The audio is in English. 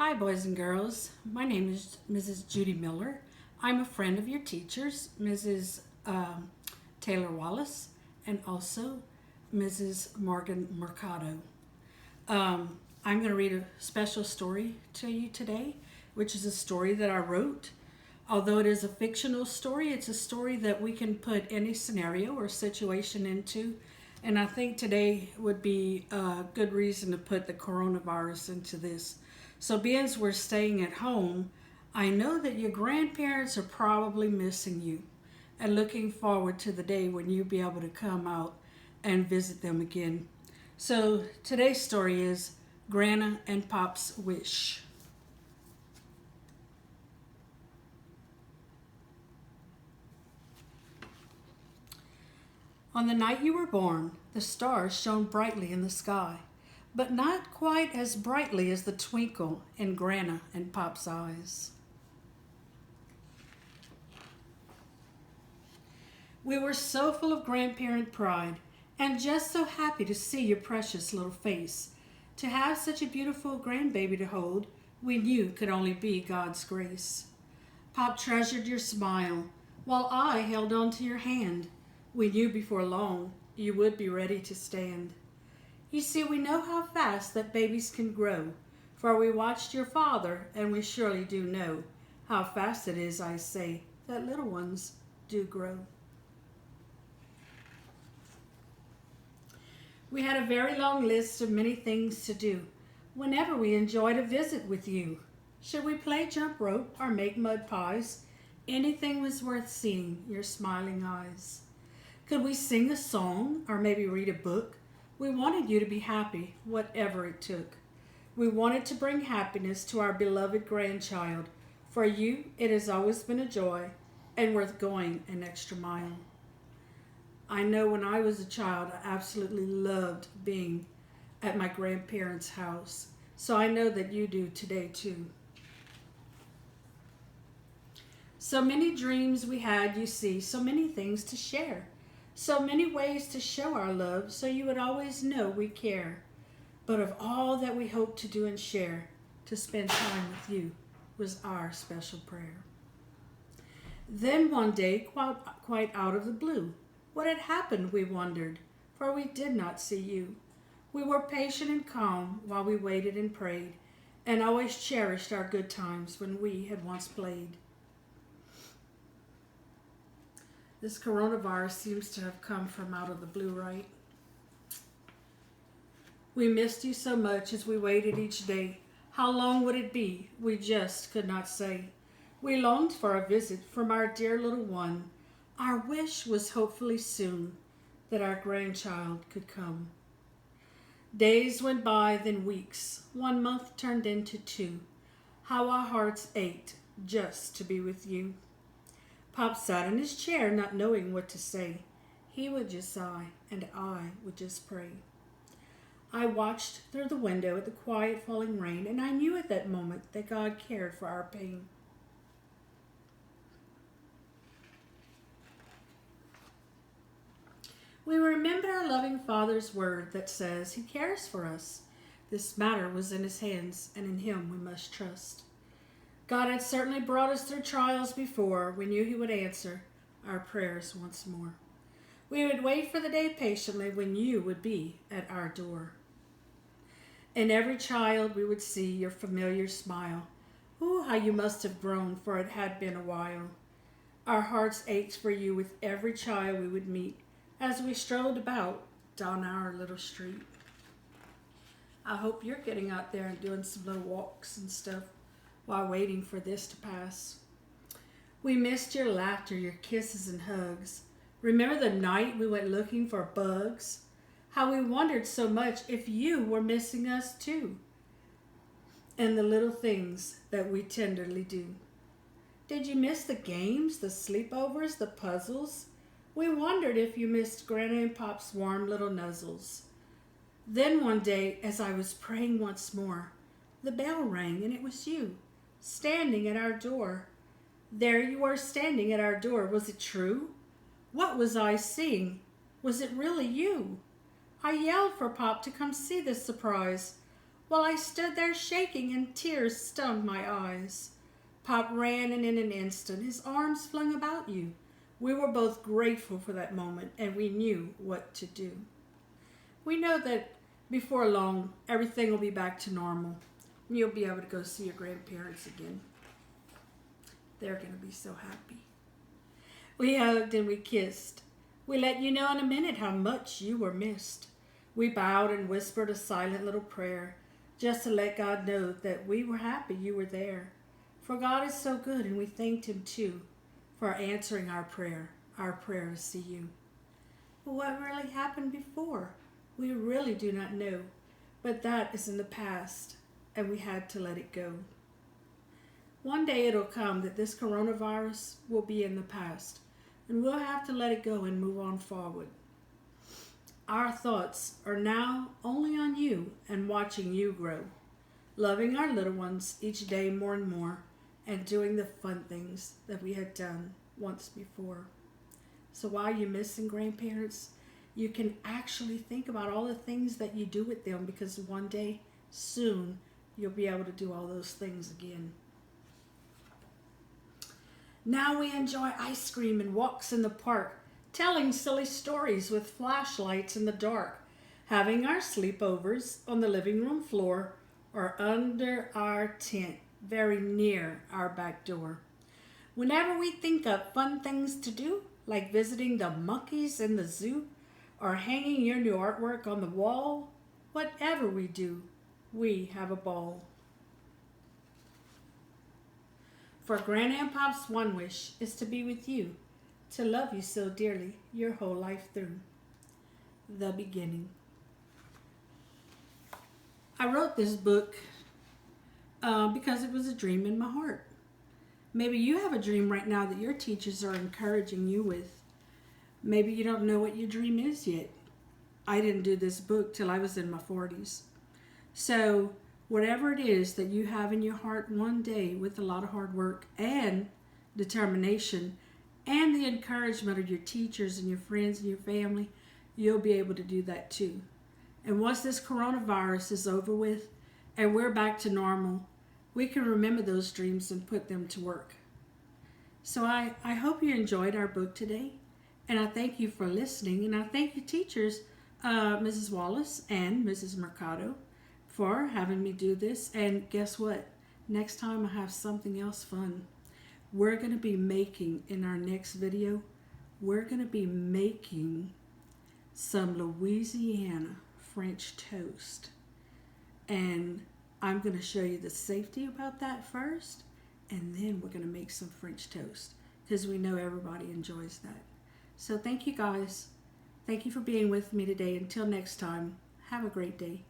Hi, boys and girls. My name is Mrs. Judy Miller. I'm a friend of your teachers, Mrs. Taylor Wallace, and also Mrs. Morgan Mercado. I'm going to read a special story to you today, which is a story that I wrote. Although it is a fictional story, it's a story that we can put any scenario or situation into. And I think today would be a good reason to put the coronavirus into this. So being as we're staying at home, I know that your grandparents are probably missing you and looking forward to the day when you'll be able to come out and visit them again. So today's story is Granna and Pops' Wish. On the night you were born, the stars shone brightly in the sky, but not quite as brightly as the twinkle in Granna and Pop's eyes. We were so full of grandparent pride and just so happy to see your precious little face. To have such a beautiful grandbaby to hold, we knew could only be God's grace. Pop treasured your smile, while I held on to your hand. We knew before long you would be ready to stand. You see, we know how fast that babies can grow, for we watched your father, and we surely do know how fast it is, I say, that little ones do grow. We had a very long list of many things to do whenever we enjoyed a visit with you. Should we play jump rope or make mud pies? Anything was worth seeing your smiling eyes. Could we sing a song or maybe read a book? We wanted you to be happy, whatever it took. We wanted to bring happiness to our beloved grandchild. For you, it has always been a joy and worth going an extra mile. I know when I was a child, I absolutely loved being at my grandparents' house. So I know that you do today too. So many dreams we had, you see, so many things to share. So many ways to show our love, so you would always know we care. But of all that we hope to do and share, to spend time with you was our special prayer. Then one day, quite out of the blue, what had happened we wondered, for we did not see you. We were patient and calm while we waited and prayed, and always cherished our good times when we had once played. This coronavirus seems to have come from out of the blue, right? We missed you so much as we waited each day. How long would it be? We just could not say. We longed for a visit from our dear little one. Our wish was hopefully soon that our grandchild could come. Days went by, then weeks. 1 month turned into 2. How our hearts ached just to be with you. Pop sat in his chair, not knowing what to say. He would just sigh, and I would just pray. I watched through the window at the quiet falling rain, and I knew at that moment that God cared for our pain. We remembered our loving Father's word that says He cares for us. This matter was in His hands, and in Him we must trust. God had certainly brought us through trials before. We knew He would answer our prayers once more. We would wait for the day patiently when you would be at our door. In every child we would see your familiar smile. Ooh, how you must have grown, for it had been a while. Our hearts ached for you with every child we would meet as we strolled about down our little street. I hope you're getting out there and doing some little walks and stuff while waiting for this to pass. We missed your laughter, your kisses and hugs. Remember the night we went looking for bugs? How we wondered so much if you were missing us too. And the little things that we tenderly do. Did you miss the games, the sleepovers, the puzzles? We wondered if you missed Granna and Pop's warm little nuzzles. Then one day, as I was praying once more, the bell rang and it was you, standing at our door. There you were standing at our door. Was it true? What was I seeing? Was it really you? I yelled for Pop to come see this surprise. while I stood there shaking and tears stung my eyes. Pop ran, and in an instant his arms flung about you. We were both grateful for that moment, and we knew what to do. We know that before long, everything will be back to normal. And you'll be able to go see your grandparents again. They're going to be so happy. We hugged and we kissed. We let you know in a minute how much you were missed. We bowed and whispered a silent little prayer, just to let God know that we were happy you were there. For God is so good, and we thanked Him too for answering our prayer to see you. But what really happened before? We really do not know, but that is in the past, and we had to let it go. One day it'll come that this coronavirus will be in the past, and we'll have to let it go and move on forward. Our thoughts are now only on you and watching you grow, loving our little ones each day more and more, and doing the fun things that we had done once before. So while you're missing grandparents, you can actually think about all the things that you do with them, because one day, soon, you'll be able to do all those things again. Now we enjoy ice cream and walks in the park, telling silly stories with flashlights in the dark, having our sleepovers on the living room floor or under our tent, very near our back door. Whenever we think of fun things to do, like visiting the monkeys in the zoo or hanging your new artwork on the wall, whatever we do, we have a ball. For Granna and Pops, one wish is to be with you, to love you so dearly your whole life through. The beginning. I wrote this book because it was a dream in my heart. Maybe you have a dream right now that your teachers are encouraging you with. Maybe you don't know what your dream is yet. I didn't do this book till I was in my 40s. So whatever it is that you have in your heart, one day with a lot of hard work and determination and the encouragement of your teachers and your friends and your family, you'll be able to do that too. And once this coronavirus is over with and we're back to normal, we can remember those dreams and put them to work. So I hope you enjoyed our book today, and I thank you for listening, and I thank you teachers, Mrs. Wallace and Mrs. Mercado, for having me do this. And guess what? Next time I have something else fun. We're going to be making, in our next video, we're going to be making some Louisiana French toast. And I'm going to show you the safety about that first, and then we're going to make some French toast, because we know everybody enjoys that. So thank you guys. Thank you for being with me today. Until next time, have a great day.